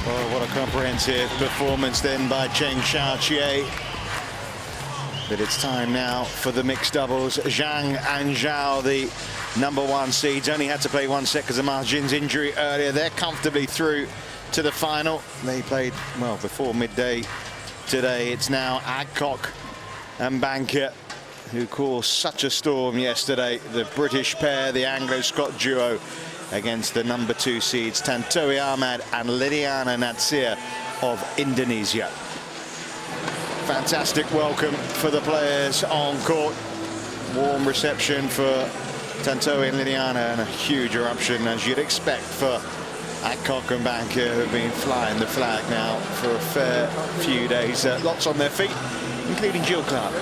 Well, what a comprehensive performance then by Cheng Xiaoqie. But it's time now for the mixed doubles. Zhang and Zhao, the #1 seeds, only had to play 1 set because of Ma Jin's injury earlier. They're comfortably through to the final. They played, well, before midday today. It's now Adcock and Bankier, who caused such a storm yesterday. The British pair, the Anglo-Scot duo, against the #2 seeds, Tantowi Ahmad and Liliyana Natsir of Indonesia. Fantastic welcome for the players on court. Warm reception for Tantowi and Liliyana, and a huge eruption, as you'd expect, for Adcock and Bankier, who've been flying the flag now for a fair few days. Lots on their feet, including Jill Clark.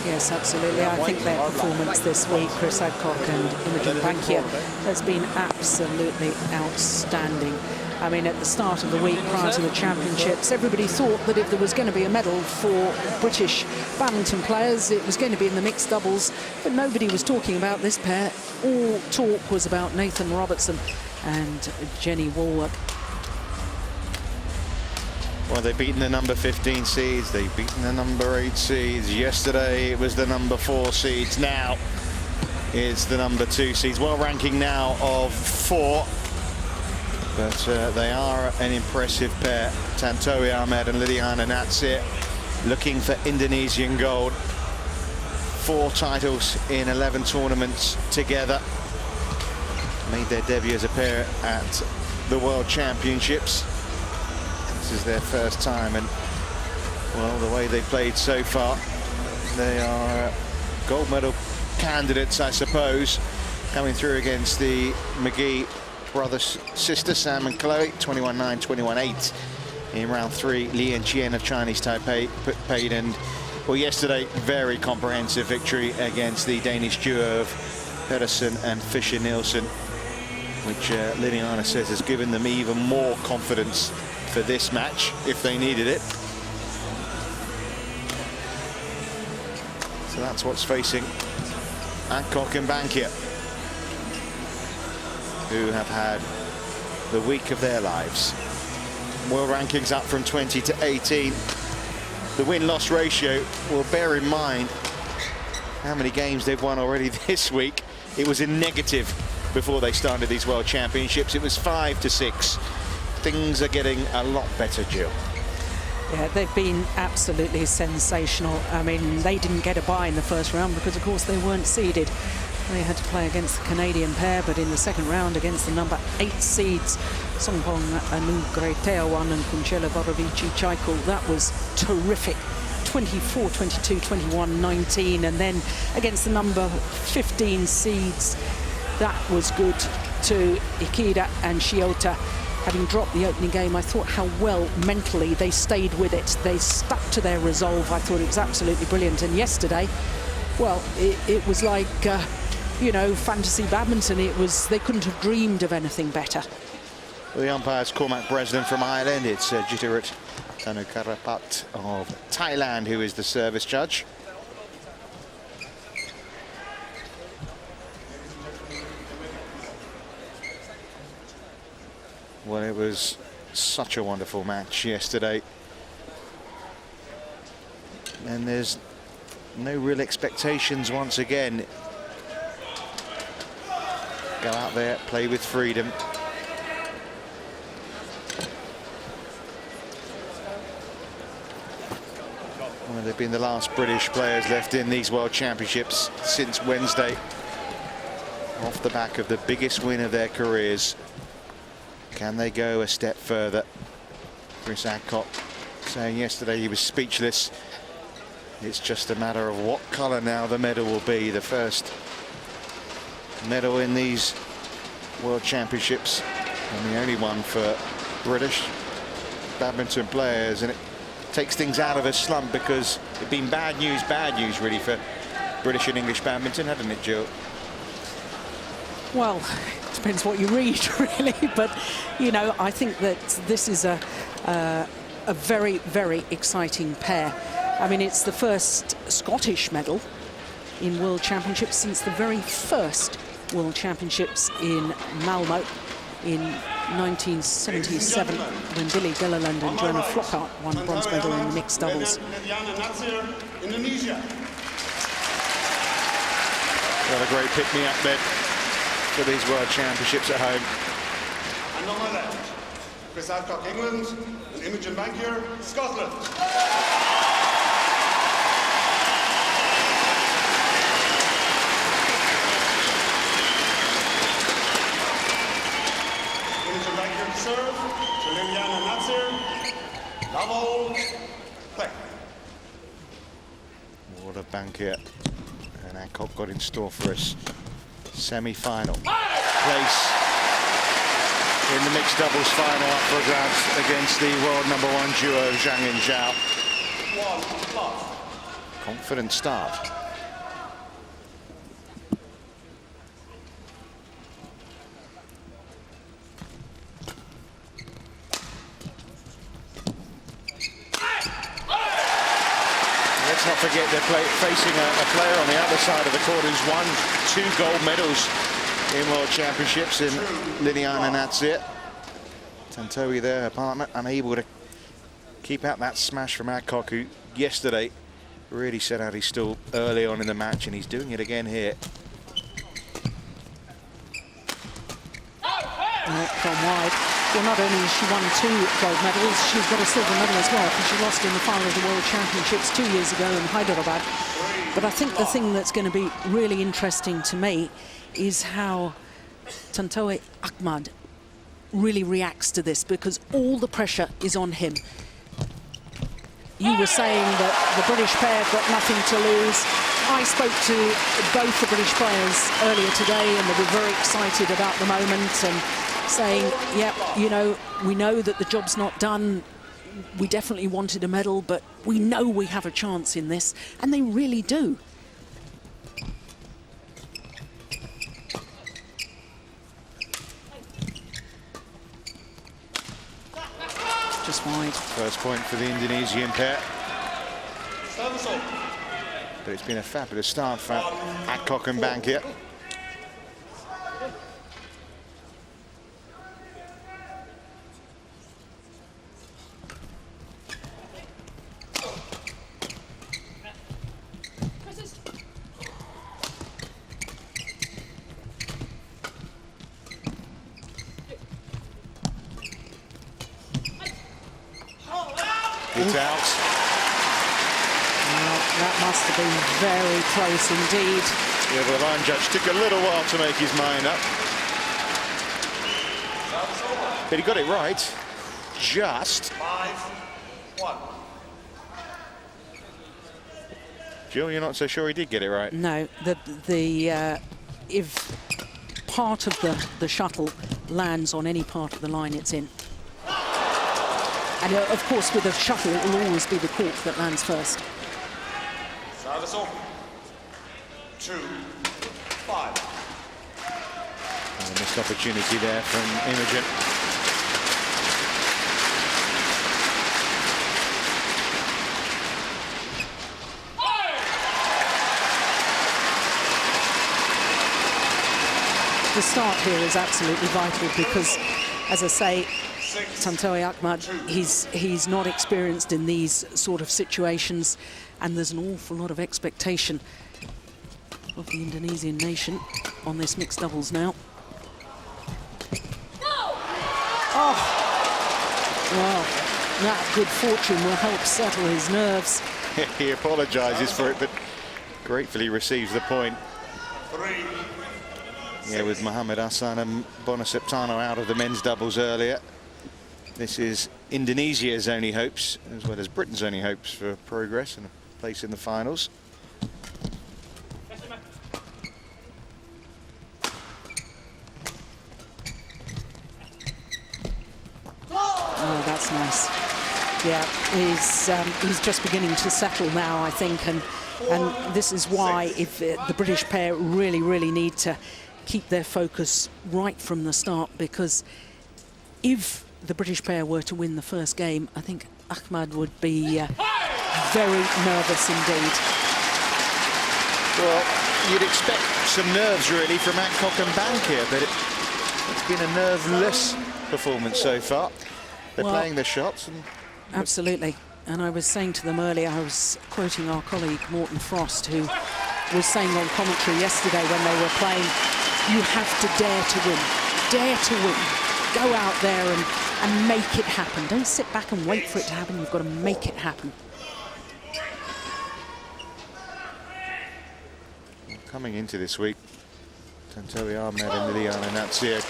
Yes, absolutely. I think their performance this week, Chris Adcock and Imogen Bankier, has been absolutely outstanding. I mean, at the start of the week, prior to the championships, everybody thought that if there was going to be a medal for British badminton players, it was going to be in the mixed doubles, but nobody was talking about this pair. All talk was about Nathan Robertson and Jenny Walworth. Well, they've beaten the #15 seeds, they've beaten the #8 seeds. Yesterday it was the #4 seeds, now it's the #2 seeds. Well, ranking now of 4, but they are an impressive pair. Tantowi Ahmad and Liliyana Natsir looking for Indonesian gold. 4 titles in 11 tournaments together. Made their debut as a pair at the World Championships. This is their first time, and well, the way they played so far, they are gold medal candidates, I suppose. Coming through against the McGee brother-sister, Sam and Chloe, 21-9, 21-8 in round 3. Li and Chien of Chinese Taipei paid, and well, yesterday, very comprehensive victory against the Danish duo of Pedersen and Fischer-Nielsen, which Liliyana says has given them even more confidence for this match, if they needed it. So that's what's facing Adcock and Bankier, who have had the week of their lives. World rankings up from 20 to 18. The win-loss ratio, well, bear in mind how many games they've won already this week. It was in negative before they started these World Championships. It was 5-6. Things are getting a lot better, Jill. Yeah, they've been absolutely sensational. I mean, they didn't get a bye in the first round because, of course, they weren't seeded. They had to play against the Canadian pair, but in the second round against the #8 seeds, Songpong Anugrahiteawan and Kunchela Borovici-Chaikul, that was terrific. 24-22, 21-19, and then against the #15 seeds, that was good to Ikeda and Shiota. Having dropped the opening game, I thought how well mentally they stayed with it. They stuck to their resolve. I thought it was absolutely brilliant. And yesterday, well, it was like, you know, fantasy badminton. They couldn't have dreamed of anything better. Well, the umpire's Cormac Breslin from Ireland. It's Jitirat Tanukarapat of Thailand who is the service judge. Well, it was such a wonderful match yesterday, and there's no real expectations once again. Go out there, play with freedom. Well, they've been the last British players left in these World Championships since Wednesday, off the back of the biggest win of their careers. Can they go a step further? Chris Adcock saying yesterday he was speechless. It's just a matter of what colour now the medal will be. The first medal in these World Championships, and the only one for British badminton players, and it takes things out of a slump, because it's been bad news really for British and English badminton, hasn't it, Jill? Well, it depends what you read, really, but you know, I think that this is a very, very exciting pair. I mean, it's the first Scottish medal in World Championships since the very first World Championships in Malmo in 1977, when Billy Gilliland and Joanna Flockhart won bronze medal in the mixed doubles. L.Natsir, Indonesia. Got a great pick-me-up bid for these World Championships at home. And on my left, C.Adcock, England, and Imogen Bankier, Scotland. Imogen Bankier to serve, to Liliyana Natsir. Love all, play. What a Bankier and Adcock got in store for us. Semi-final place in the mixed doubles final up for grabs against the world #1 duo Zhang and Zhao. Confident start. Let's not forget they're facing a player on the other side of the court who's won 2 gold medals in World Championships in Liliyana Natsir. Tantowi there, her partner, unable to keep out that smash from Adcock, who yesterday really set out his stall early on in the match, and he's doing it again here. From wide. Well, not only has she won 2 gold medals, she's got a silver medal as well, because she lost in the final of the World Championships 2 years ago in Hyderabad. But I think the thing that's going to be really interesting to me is how Tantowi Ahmad really reacts to this, because all the pressure is on him. You were saying that the British pair got nothing to lose. I spoke to both the British players earlier today, and they were very excited about the moment and saying, yep, you know, we know that the job's not done. We definitely wanted a medal, but we know we have a chance in this. And they really do. Just wide. First point for the Indonesian pair. But it's been a fabulous start for Adcock and Bankier. It's out. Well, that must have been very close indeed. Yeah, the line judge took a little while to make his mind up. But he got it right. Just. 5-1. Jill, you're not so sure he did get it right? No, if part of the shuttle lands on any part of the line, it's in. And of course, with a shuttle, it will always be the cork that lands first. Service open. 2-5. And a missed opportunity there from Imogen. The start here is absolutely vital because, as I say, Tantowi Ahmad, he's not experienced in these sort of situations, and there's an awful lot of expectation of the Indonesian nation on this mixed doubles now. Oh, well, that good fortune will help settle his nerves. He apologises for it, but gratefully receives the point. 3. Yeah, with Mohamed Hassan and Bonaseptano out of the men's doubles earlier. This is Indonesia's only hopes, as well as Britain's only hopes for progress and a place in the finals. Oh, that's nice. Yeah, he's just beginning to settle now, I think, and this is why if the British pair really need to keep their focus right from the start, because if the British pair were to win the first game, I think Ahmad would be very nervous indeed. Well, you'd expect some nerves really from Adcock and Bankier, but it's been a nerveless performance so far. They're playing their shots. And absolutely. And I was saying to them earlier, I was quoting our colleague Morton Frost, who was saying on commentary yesterday when they were playing, you have to dare to win. Dare to win. Go out there and make it happen. Don't sit back and wait for it to happen. You've got to make it happen. Coming into this week, Tantowi, Ahmad and L.Natsir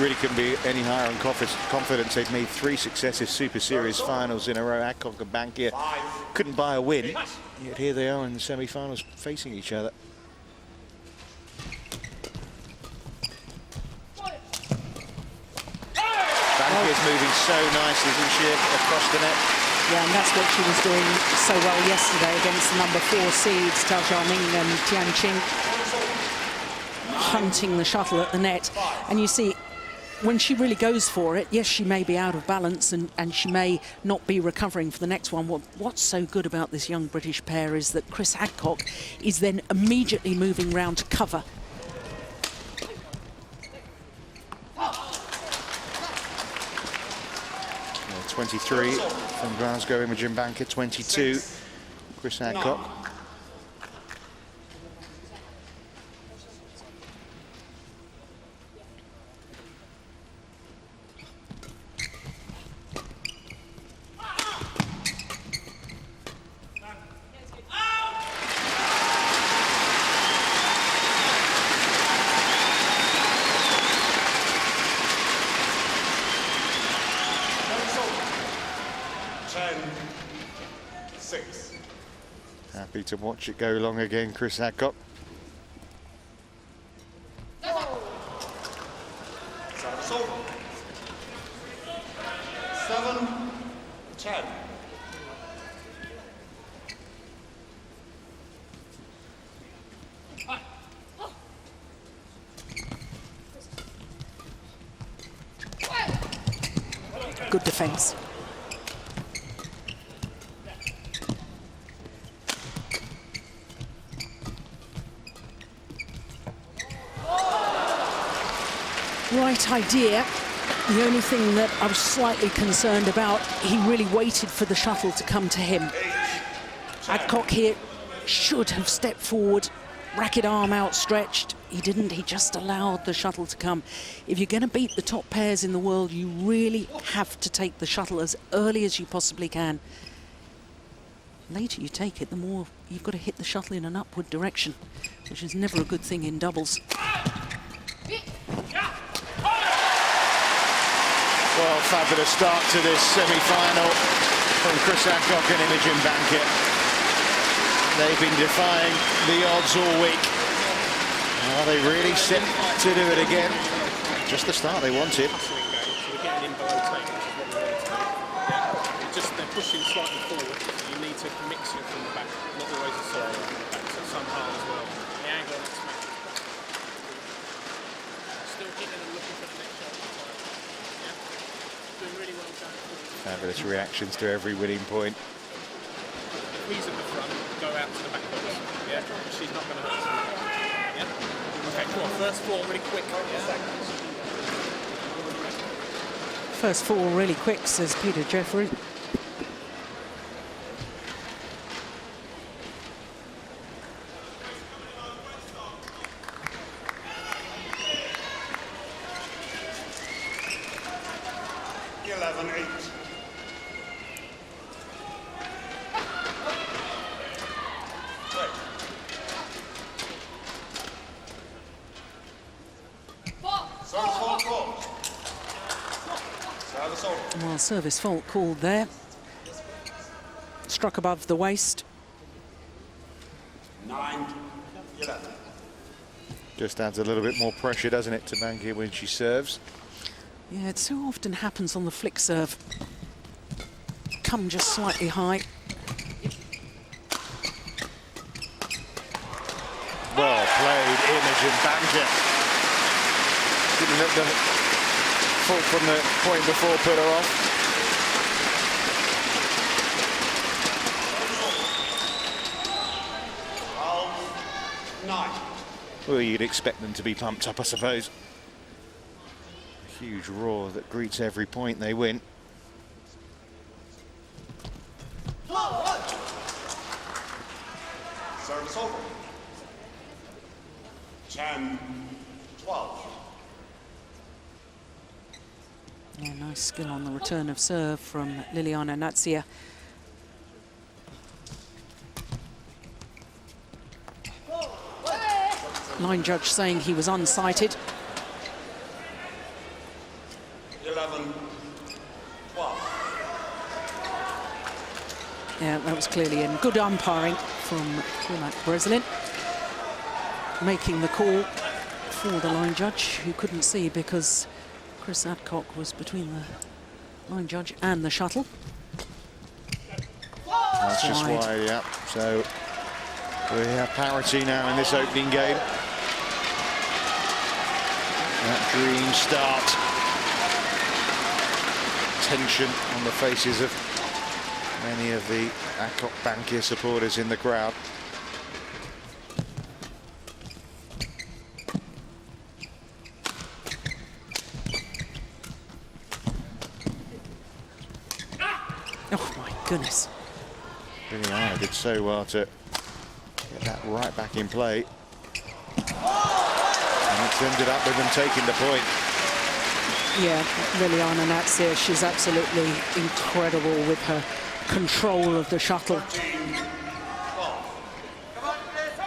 really couldn't be any higher on confidence. They've made 3 successive Super Series finals in a row. Adcock and Bankier couldn't buy a win, yet here they are in the semi-finals facing each other. Bankier's moving so nicely, isn't she, across the net? Yeah, and that's what she was doing so well yesterday against the number 4 seeds, T.Ahmad and Tianqing, hunting the shuttle at the net. And you see, when she really goes for it, yes, she may be out of balance and she may not be recovering for the next one. What's so good about this young British pair is that Adcock is then immediately moving round to cover. Well, 23 from Glasgow, Imogen Bankier, 22, Adcock. Happy to watch it go long again, Adcock. Service over. 7-10. Good defence. Right idea. The only thing that I was slightly concerned about, he really waited for the shuttle to come to him. Adcock here should have stepped forward, racket arm outstretched. He didn't, he just allowed the shuttle to come. If you're going to beat the top pairs in the world, you really have to take the shuttle as early as you possibly can. The later you take it, the more you've got to hit the shuttle in an upward direction, which is never a good thing in doubles. Well, fabulous start to this semi-final from Adcock and Imogen Bankier. They've been defying the odds all week. Are they really set to do it again? Just the start they wanted. We're getting in below take, which is what we want to do. Yeah, they're pushing slightly forward. So you need to mix it from the back, not always a solo from the back, so some hard as well. The angle on its match. Still hitting and looking for the next shot. Yeah, doing really well going forward. Fabulous reactions to every winning point. If he's at the front, go out to the back box. Yeah, she's not going to hurt us. Yeah. Okay, come on, first 4 really quick. Yeah. First 4 really quick, says Peter Jeffrey. Well, service fault called there. Struck above the waist. 9-11. Just adds a little bit more pressure, doesn't it, to Bankier when she serves? Yeah, it so often happens on the flick serve. Come just slightly high. Well played, Imogen Bankier. Didn't let the fault from the point before put her off. Well, you'd expect them to be pumped up, I suppose. Huge roar that greets every point they win. Service over. 10-12. Yeah, nice skill on the return of serve from L.Natsir. Line judge saying he was unsighted. 11-12. Yeah, that was clearly in. Good umpiring from Breslin. Making the call for the line judge, who couldn't see because Adcock was between the line judge and the shuttle. That's just wide, yeah. So we have parity now in this opening game. That dream start. Tension on the faces of many of the Adcock Bankier supporters in the crowd. Oh my goodness. Liliyana did so well to get that right back in play. And it's ended up with them taking the point. Yeah, L.Natsir, she's absolutely incredible with her control of the shuttle.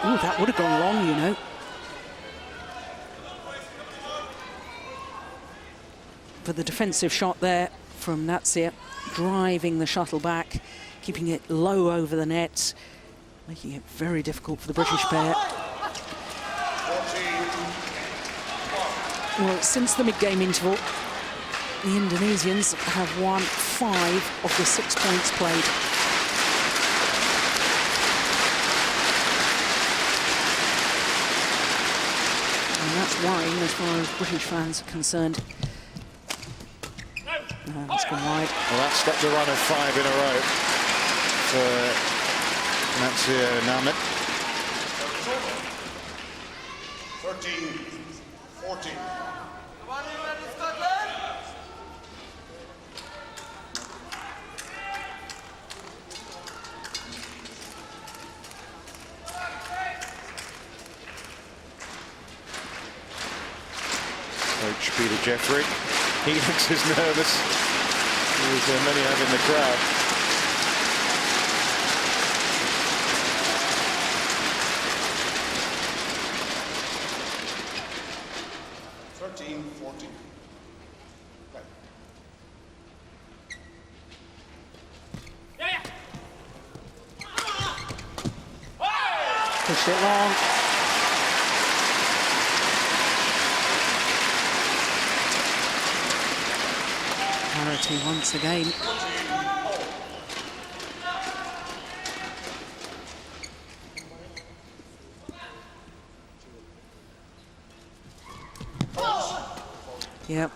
Ooh, that would have gone long, you know. But the defensive shot there from Natsir, driving the shuttle back, keeping it low over the net, making it very difficult for the British pair. Well, since the mid-game interval, the Indonesians have won 5 of the 6 points played. And that's worrying as far as British fans are concerned. That's gone wide. Well, that stopped the run of 5 in a row for Natsir and Ahmad. 13-14. Coach Peter Jeffrey, he looks as nervous as many have in the crowd. Pushed it long. Parity once again. Yep.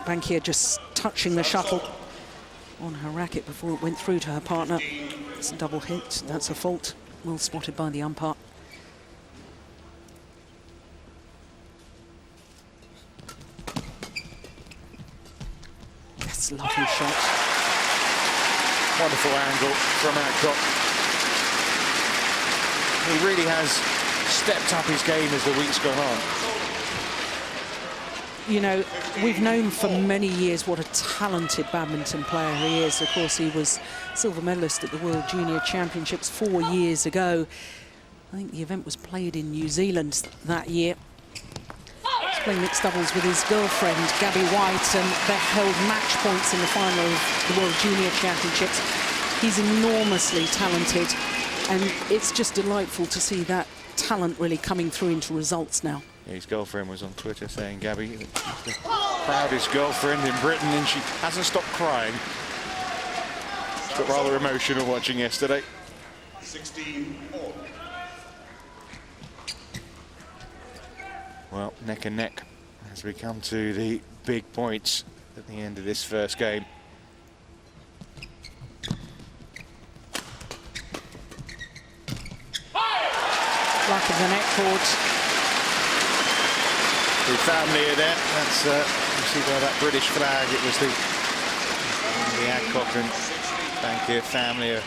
Bankier just touching the shuttle on her racket before it went through to her partner. It's a double hit. That's a fault. Well spotted by the umpire. That's a lovely shot. Wonderful angle from Adcock. He really has stepped up his game as the weeks gone on. You know, we've known for many years what a talented badminton player he is. Of course, he was silver medalist at the World Junior Championships 4 years ago. I think the event was played in New Zealand that year. He's playing mixed doubles with his girlfriend, Gabby White, and they held match points in the final of the World Junior Championships. He's enormously talented, and it's just delightful to see that talent really coming through into results now. His girlfriend was on Twitter saying, Gabby, the proudest girlfriend in Britain, and she hasn't stopped crying. She got rather emotional watching yesterday. 16-4. Well, neck and neck as we come to the big points at the end of this first game. Back of the net court. The family are there. That's you see by that British flag. It was the Adcock and Bankier family are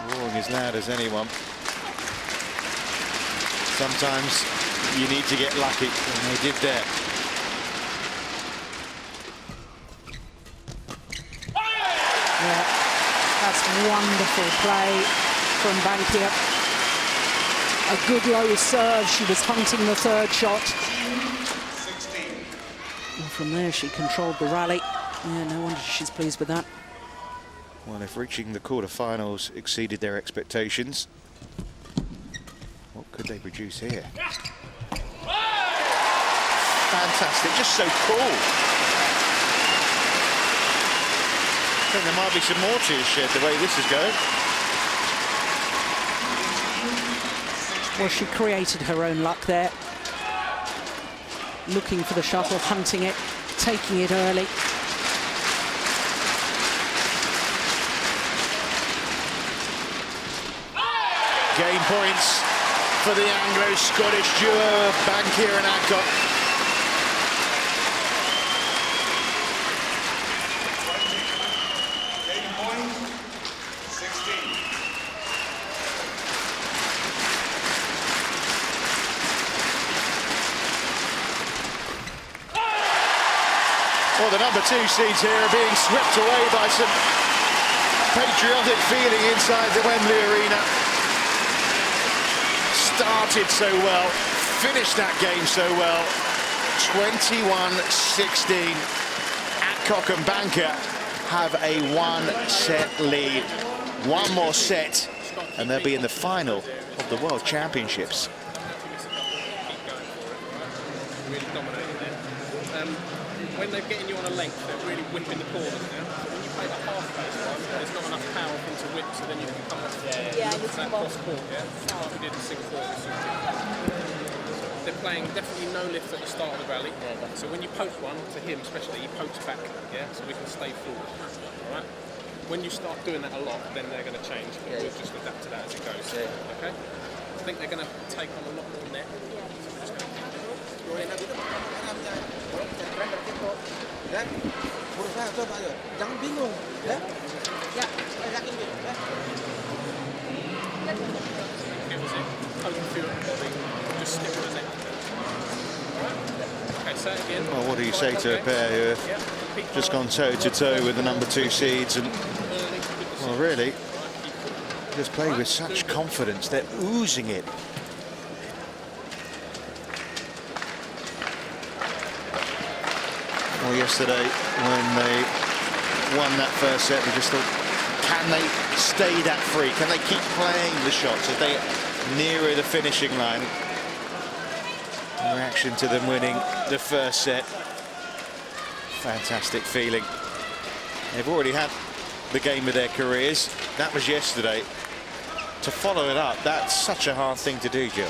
roaring as loud as anyone. Sometimes you need to get lucky, and they did that. Yeah, that's wonderful play from Bankier. A good low serve. She was hunting the third shot. And from there, she controlled the rally. Yeah, no wonder she's pleased with that. Well, if reaching the quarterfinals exceeded their expectations, what could they produce here? Fantastic, just so cool. I think there might be some more tears shed the way this is going. Well, she created her own luck there. Looking for the shuttle, hunting it, taking it early. Game points for the Anglo-Scottish duo of Bankier and Adcock. Game point, 16. Well, the number 2 seeds here are being swept away by some patriotic feeling inside the Wembley Arena. Started so well, finished that game so well. 21-16. Adcock and Bankier have a 1-set lead. One more set, and they'll be in the final of the World Championships. Really dominating there. When they're getting you on a length, they're really whipping the corners now. So when you play the half-pace one, there's not enough power for them to whip, so then you can come off that cross-court, like we did in Singapore. They're playing definitely no lift at the start of the rally. So when you poke one, to him especially, he pokes back, so we can stay forward. All right? When you start doing that a lot, then they're going to change. We'll just adapt to that as it goes. Okay? I think they're going to take on a lot more net. So we're just going to keep Ya, berusaha coba aja, jangan bingung, ya. Ya, yakin gitu, ya. Just stick with it. Okay, say it again. Well, what do you say to a pair who have just gone toe-to-toe with the number 2 seeds and, well, really, just play with such confidence. They're oozing it. Well, yesterday, when they won that first set, we just thought, can they stay that free? Can they keep playing the shots as they get nearer the finishing line? In reaction to them winning the first set. Fantastic feeling. They've already had the game of their careers. That was yesterday. To follow it up, that's such a hard thing to do, Jill.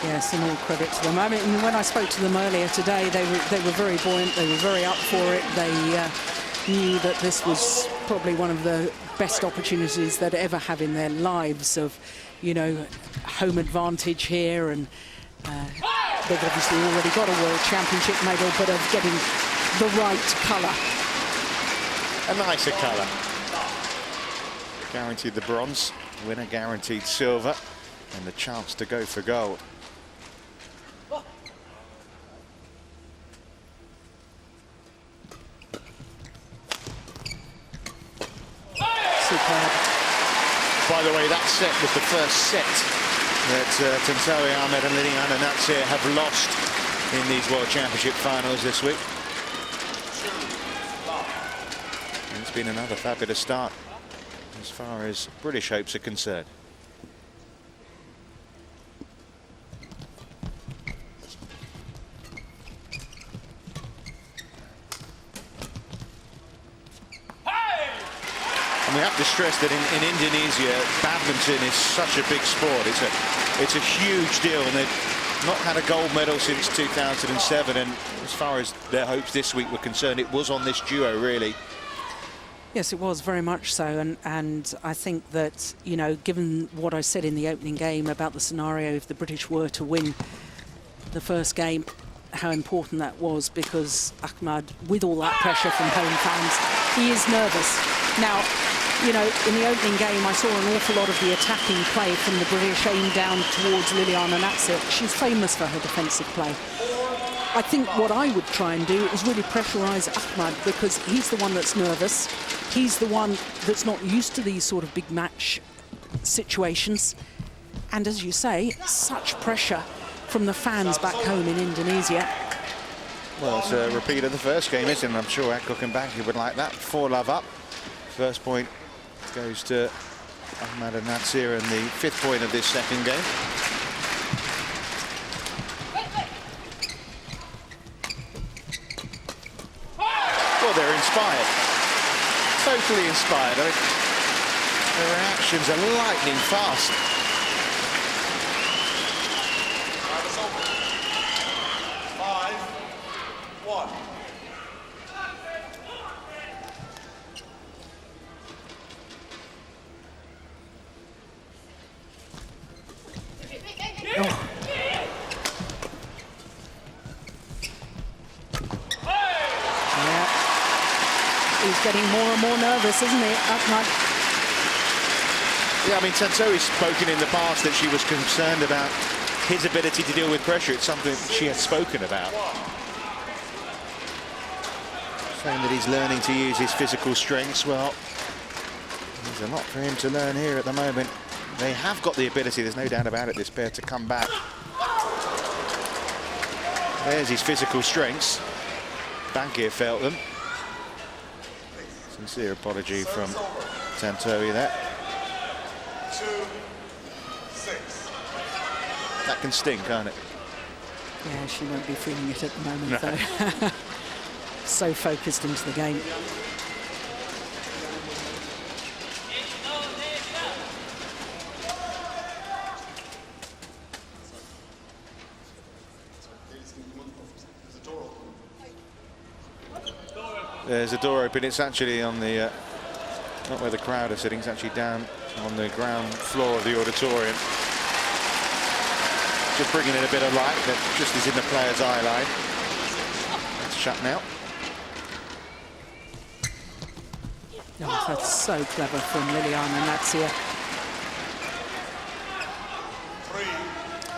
Yes, and all credit to them. I mean, when I spoke to them earlier today, they were very buoyant. They were very up for it. They knew that this was probably one of the best opportunities they'd ever have in their lives of, you know, home advantage here. And they've obviously already got a World Championship medal, but of getting the right colour. A nicer colour. Guaranteed the bronze, winner guaranteed silver, and the chance to go for gold. Superb. By the way, that set was the first set that Tantowi, Ahmed and L.Natsir have lost in these World Championship finals this week. And it's been another fabulous start as far as British hopes are concerned. And we have to stress that in Indonesia, badminton is such a big sport. It's a huge deal, and they've not had a gold medal since 2007. And as far as their hopes this week were concerned, it was on this duo, really. Yes, it was very much so, and I think that, you know, given what I said in the opening game about the scenario if the British were to win the first game, how important that was, because Ahmad, with all that pressure from home fans, he is nervous. Now, you know, in the opening game, I saw an awful lot of the attacking play from the British aimed down towards L.Natsir. She's famous for her defensive play. I think what I would try and do is really pressurise Ahmad, because he's the one that's nervous. He's the one that's not used to these sort of big match situations. And as you say, such pressure from the fans back home in Indonesia. Well, it's a repeat of the first game, isn't it? I'm sure Adcock and Bankier would like that. 4-love up. First point goes to Ahmad and Natsir, and the 5th point of this second game. Well, they're inspired. Totally inspired. I mean, the reactions are lightning fast. Getting more and more nervous, isn't he, Ahmad? Yeah, I mean, Tantowi's spoken in the past that she was concerned about his ability to deal with pressure. It's something she has spoken about. Saying that he's learning to use his physical strengths. Well, there's a lot for him to learn here at the moment. They have got the ability, there's no doubt about it, this pair, to come back. There's his physical strengths. Bankier felt them. Sincere apology from Tantowi there. 2-6. That can sting, can't it? Yeah, she won't be feeling it at the moment, No. though. So focused into the game. There's a door open. It's actually on the, not where the crowd are sitting, it's actually down on the ground floor of the auditorium. Just bringing in a bit of light that just is in the player's eye line. It's shut now. Oh, that's so clever from Liliyana Natsir. 3-6.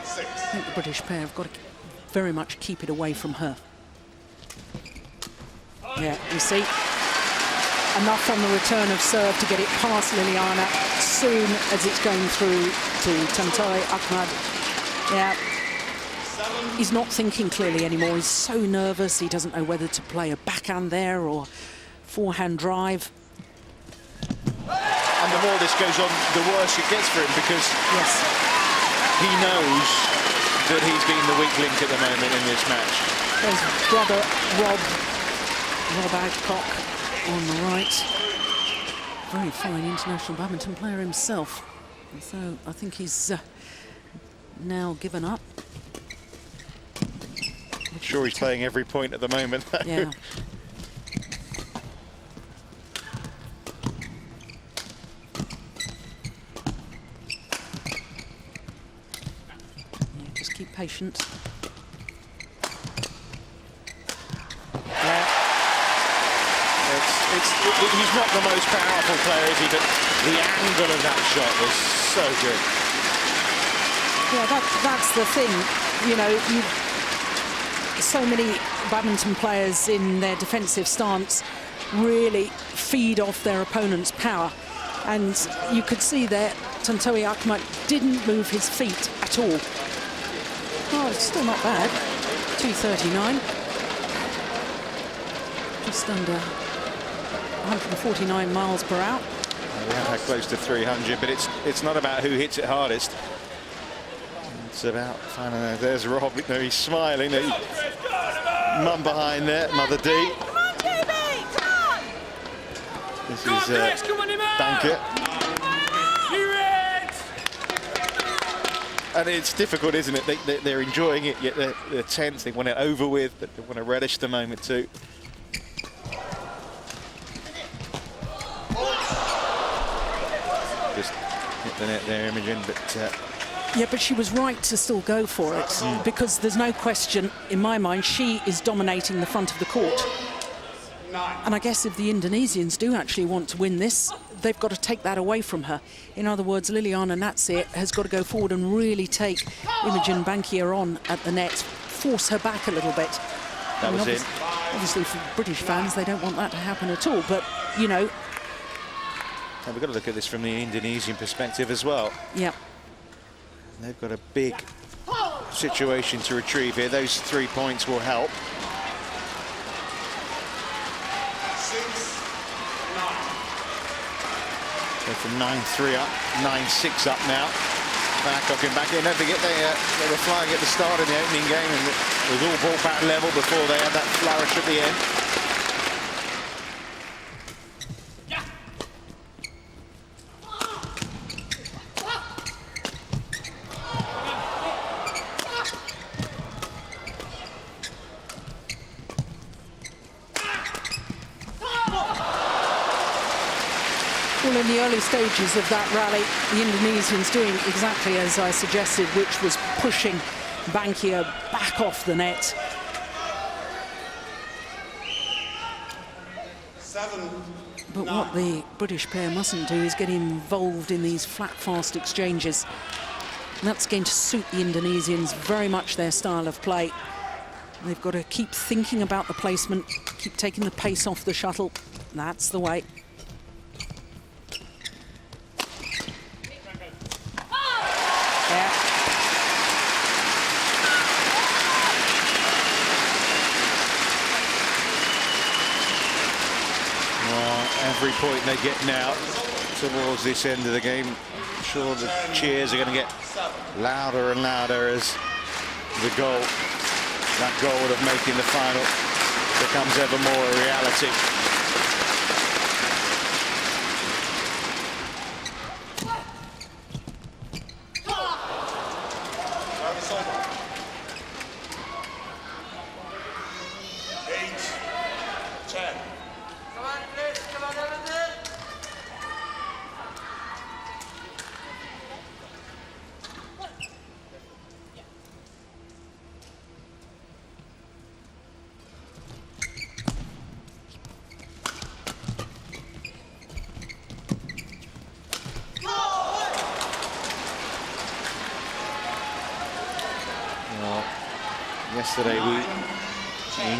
I think the British pair have got to very much keep it away from her. Yeah, you see, enough on the return of serve to get it past Liliyana soon as it's going through to Tantowi. Ahmad, yeah, he's not thinking clearly anymore. He's so nervous. He doesn't know whether to play a backhand there or forehand drive. And the more this goes on, the worse it gets for him, because Yes, he knows that he's been the weak link at the moment in this match. there's brother Rob Adcock on the right. Very fine international badminton player himself. And so I think he's now given up. I'm sure he's playing every point at the moment. Yeah. Just keep patient. He's not the most powerful player, is he? But the angle of that shot was so good. Yeah, that's the thing. You know, so many badminton players in their defensive stance really feed off their opponent's power. And you could see there, Tantowi Ahmad didn't move his feet at all. Oh, it's still not bad. 239. Just under 149 miles per hour. We have had close to 300, but it's not about who hits it hardest. It's about finding. There's Rob. No, he's smiling. Mum behind there, Mother D. Come on, JB! Come on! This is Bankier. And it's difficult, isn't it? They're enjoying it, yet they're tense. They want it over with, but they want to relish the moment too. Just hit the net there, Imogen, but Yeah, but she was right to still go for it because there's no question in my mind she is dominating the front of the court. And I guess if the Indonesians do actually want to win this, they've got to take that away from her. In other words, Liliyana Natsir has got to go forward and really take Imogen BWF on at the net, force her back a little bit. That was it. Obviously, for British fans, they don't want that to happen at all. But, you know... And we've got to look at this from the Indonesian perspective as well. Yeah. They've got a big situation to retrieve here. Those 3 points will help. 6-9. So from 9-3 up, 9-6 up now. Adcock and Bankier. Don't forget they were flying at the start of the opening game, and it was all brought back level before they had that flourish at the end. Well, in the early stages of that rally, the Indonesians doing exactly as I suggested, which was pushing Bankier back off the net. 7. But what the British pair mustn't do is get involved in these flat, fast exchanges. And that's going to suit the Indonesians, very much their style of play. They've got to keep thinking about the placement, keep taking the pace off the shuttle. That's the way. Every point they get now towards this end of the game, I'm sure the cheers are going to get louder and louder as that goal of making the final becomes ever more a reality. Yesterday we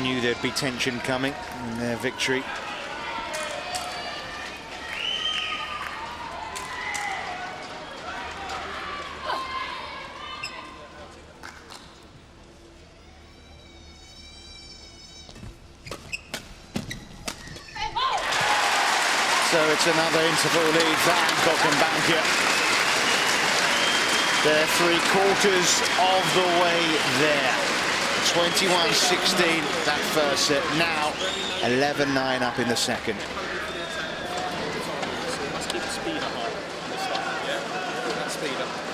knew there'd be tension coming in their victory. So it's another interval lead for Adcock and Bankier. They're 3/4 of the way there. 21-16 that first set. Now 11-9 up in the second.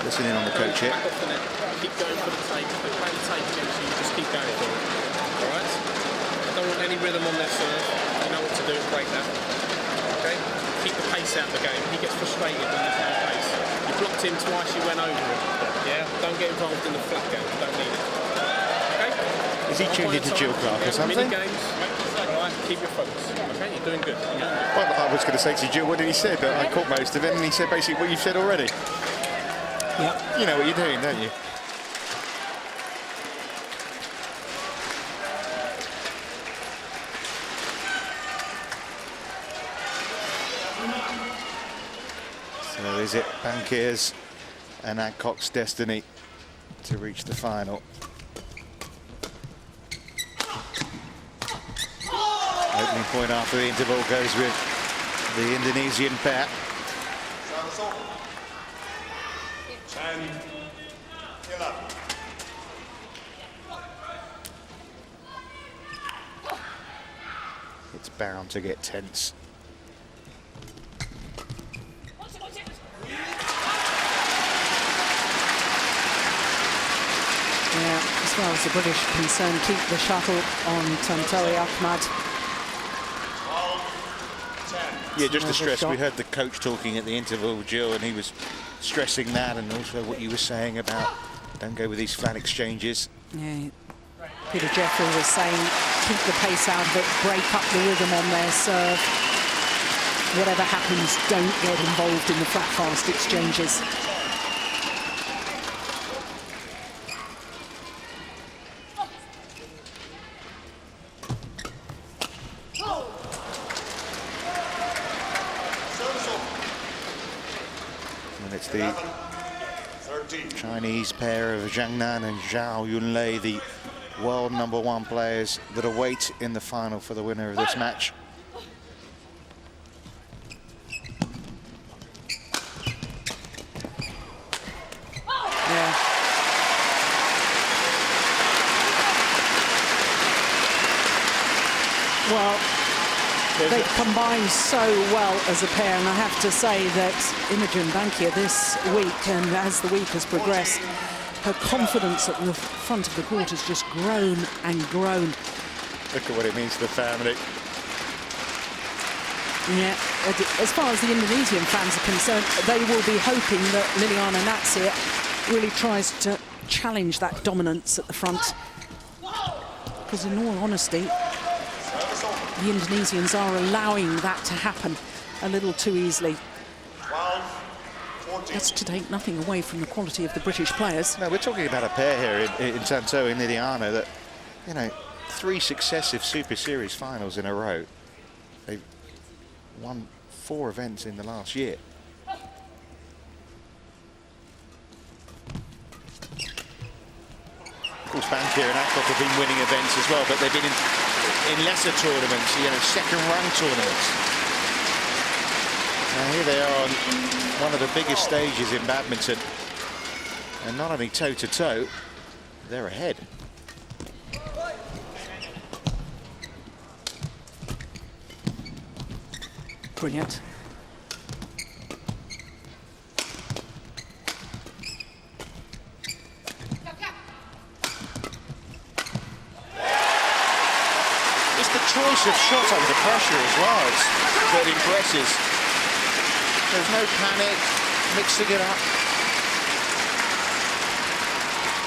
Listen in on the coach here. Keep going for the take. If they play the take against you, just keep going for it. All right? I don't want any rhythm on their serve. You know what to do, break that. Okay? Keep the pace out of the game. He gets frustrated when there's no pace. You blocked him twice, you went over him. Yeah? Don't get involved in the flat game. You don't need it. Okay? Is he tuned into Jill Clark or something? Mini games. All right? Keep your focus. Okay? You're doing good. Well, I was going to say to Jill, what did he say? But I caught most of it, and he said basically what you've said already. Yeah. You know what you're doing, don't you? So is it Bankier's and Adcock's destiny to reach the final? Opening point after the interval goes with the Indonesian pair. 10-11. It's bound to get tense. Yeah, as far as the British are concerned, keep the shuttle on Tantowi, Ahmad. Yeah, just the stress. shot. We heard the coach talking at the interval, Jill, and he was stressing that, and also what you were saying about don't go with these flat exchanges. Yeah. Peter Jeffrey was saying keep the pace out of it, break up the rhythm on their serve. Whatever happens, don't get involved in the flat fast exchanges. And it's the Chinese pair of Zhang Nan and Zhao Yunlei, the world #1 players that await in the final for the winner of this match. Yeah. Well, they've combined so well as a pair, and I have to say that Imogen BWF this week, and as the week has progressed, her confidence at the front of the court has just grown and grown. Look at what it means to the family. Yeah, as far as the Indonesian fans are concerned, they will be hoping that L.Natsir really tries to challenge that dominance at the front. Because in all honesty, the Indonesians are allowing that to happen a little too easily. That's to take nothing away from the quality of the British players. No, we're talking about a pair here in Tantowi and Liliyana that, you know, 3 successive Super Series finals in a row. They've won 4 events in the last year. Of course, Bankier and Adcock have been winning events as well, but they've been in lesser tournaments, you know, second-run tournaments. Now here they are on one of the biggest stages in badminton, and not only toe-to-toe, they're ahead. Brilliant. It's the choice of shot under pressure as well that impresses. There's no panic, mixing it up.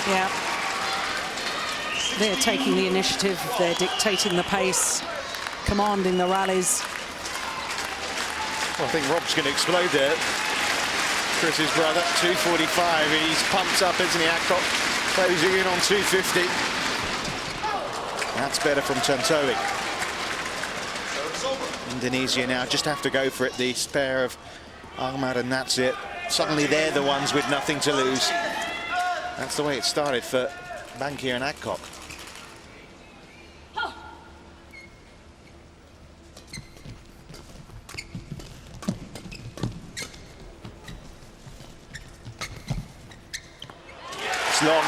Yeah. They're taking the initiative, they're dictating the pace, commanding the rallies. Well, I think Rob's going to explode there. Chris's brother, 245. He's pumped up, isn't he, Adcock? Closing in on 250. That's better from Tantowi. Indonesia now just have to go for it. This pair of T.Ahmad and L.Natsir. Suddenly they're the ones with nothing to lose. That's the way it started for Bankier and Adcock. It's long.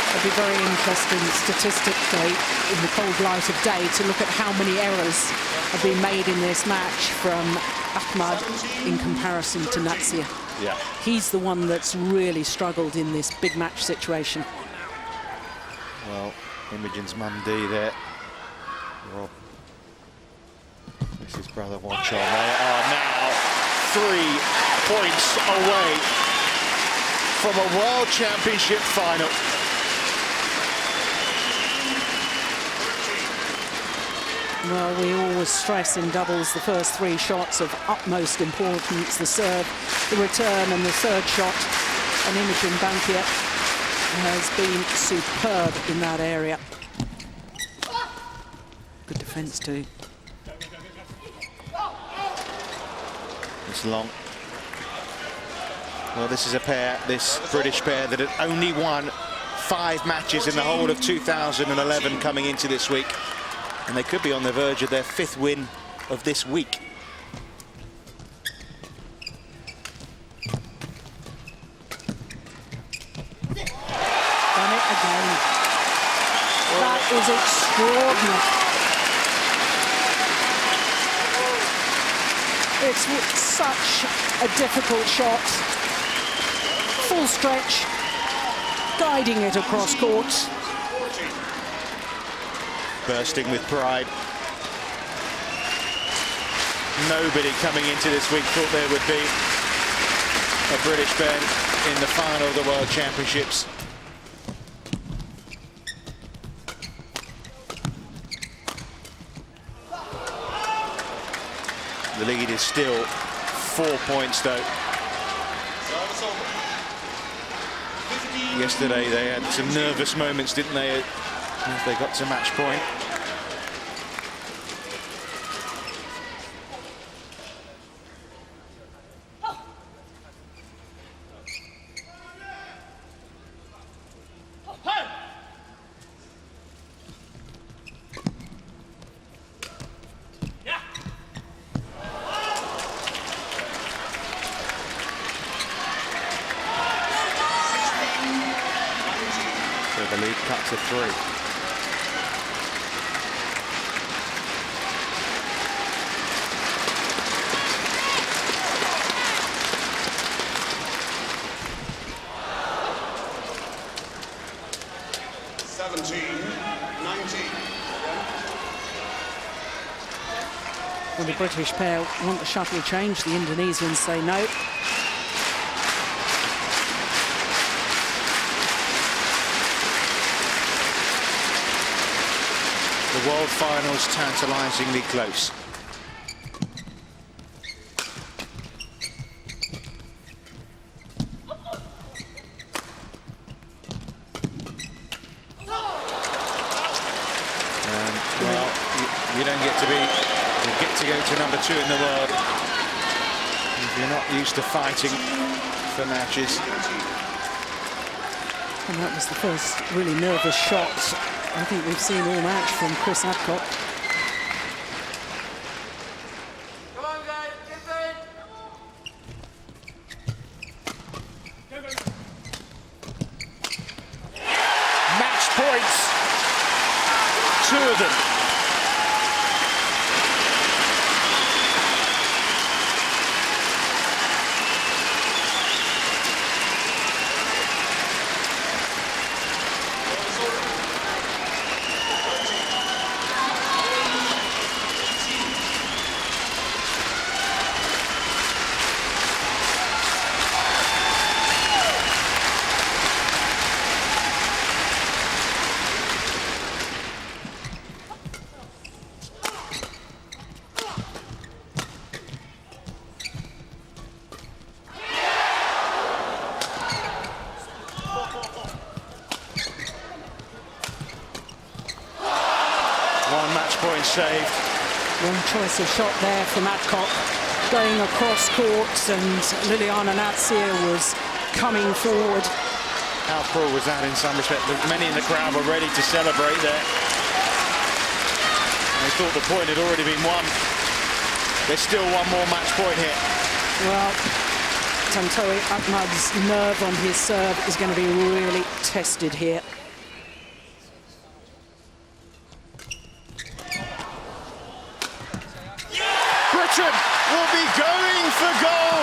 It'll be very interesting statistically in the cold light of day to look at how many errors have been made in this match from Ahmad in comparison to L.Natsir. Yeah. He's the one that's really struggled in this big match situation. Well, Imogen's mum D there. Rob. This is brother watch on. They are now 3 points away from a World Championship final. Well, we always stress in doubles the first 3 shots of utmost importance, the serve, the return and the third shot. And Imogen BWF has been superb in that area. Good defence too. It's long. Well, this is a pair, this British pair, that had only won 5 matches in the whole of 2011 coming into this week. And they could be on the verge of their 5th win of this week. Done it again. That is extraordinary. It's such a difficult shot. Full stretch, guiding it across court. Bursting with pride. Nobody coming into this week thought there would be a British Ben in the final of the World Championships. The lead is still 4 points though. Yesterday they had some nervous moments, didn't they, as they got to match point. The lead cut to 3. Well, the British pair want the shuttle change. The Indonesians say no. The World Finals tantalisingly close. Well, you don't get to be, you get to go to number 2 in the world if you're not used to fighting for matches. And that was the first really nervous shot I think we've seen all match from Adcock. Come on, guys, get in. Match points, 2 of them. Saved. One choice of shot there from Adcock, going across courts, and L.Natsir was coming forward. How cruel was that in some respect? Many in the crowd were ready to celebrate there. They thought the point had already been won. There's still one more match point here. Well, Tantowi, Ahmad's nerve on his serve is going to be really tested here. Will be going for goal.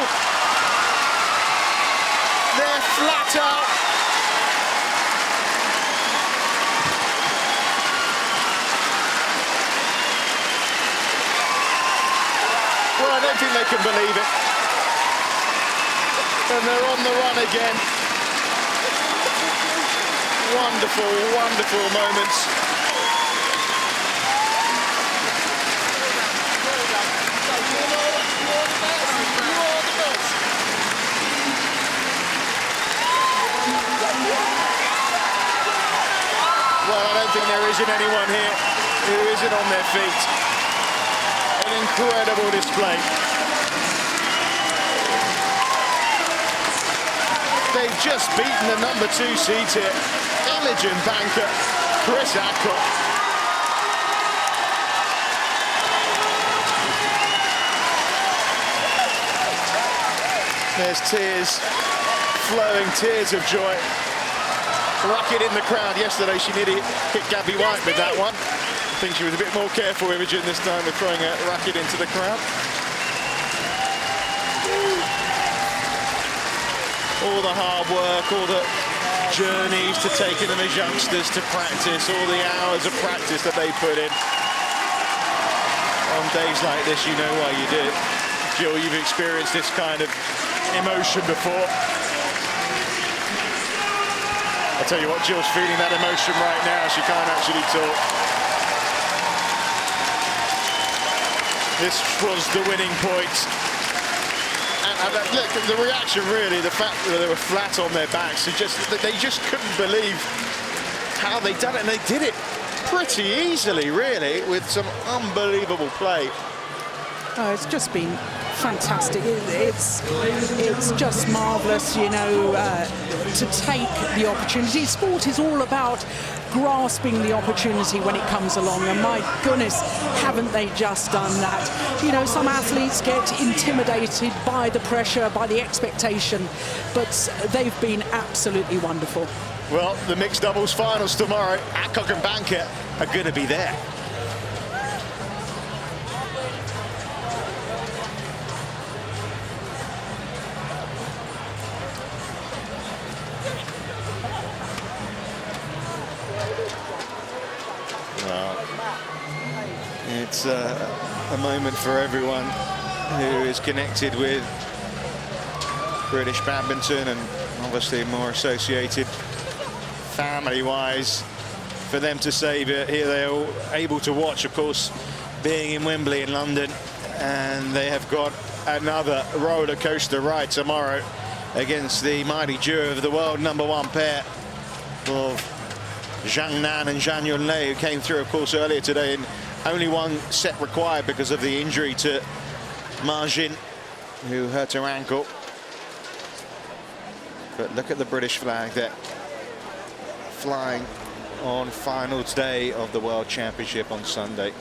They're flat out. Well, I don't think they can believe it. And they're on the run again. Wonderful, wonderful moments. Well, I don't think there isn't anyone here who isn't on their feet. An incredible display. They've just beaten the number 2 seeds here. Imogen Bankier, Adcock. There's tears flowing, tears of joy. Racket in the crowd yesterday. She nearly hit Gabby White with that one. I think she was a bit more careful, Imogen, this time with throwing a racket into the crowd. All the hard work, all the journeys to taking them as youngsters to practice, all the hours of practice that they put in on days like this, you know why you do it. Jill, you've experienced this kind of emotion before. I'll tell you what, Jill's feeling that emotion right now. She can't actually talk. This was the winning point. And look, the reaction really, the fact that they were flat on their backs, they just couldn't believe how they done it. And they did it pretty easily, really, with some unbelievable play. Oh, it's just been fantastic. It's just marvellous, you know, to take the opportunity. Sport is all about grasping the opportunity when it comes along, and my goodness, haven't they just done that? You know, some athletes get intimidated by the pressure, by the expectation, but they've been absolutely wonderful. Well, the mixed doubles finals tomorrow, Adcock and Bankier are going to be there. It's a moment for everyone who is connected with British badminton and obviously more associated family-wise, for them to save it. Here they are able to watch, of course, being in Wembley in London, and they have got another roller coaster ride tomorrow against the mighty duo of the world #1 pair of Zhang Nan and Zhang Yunlei, who came through, of course, earlier today, and only one set required because of the injury to Imogen, who hurt her ankle. But look at the British flag there, flying on finals day of the World Championship on Sunday.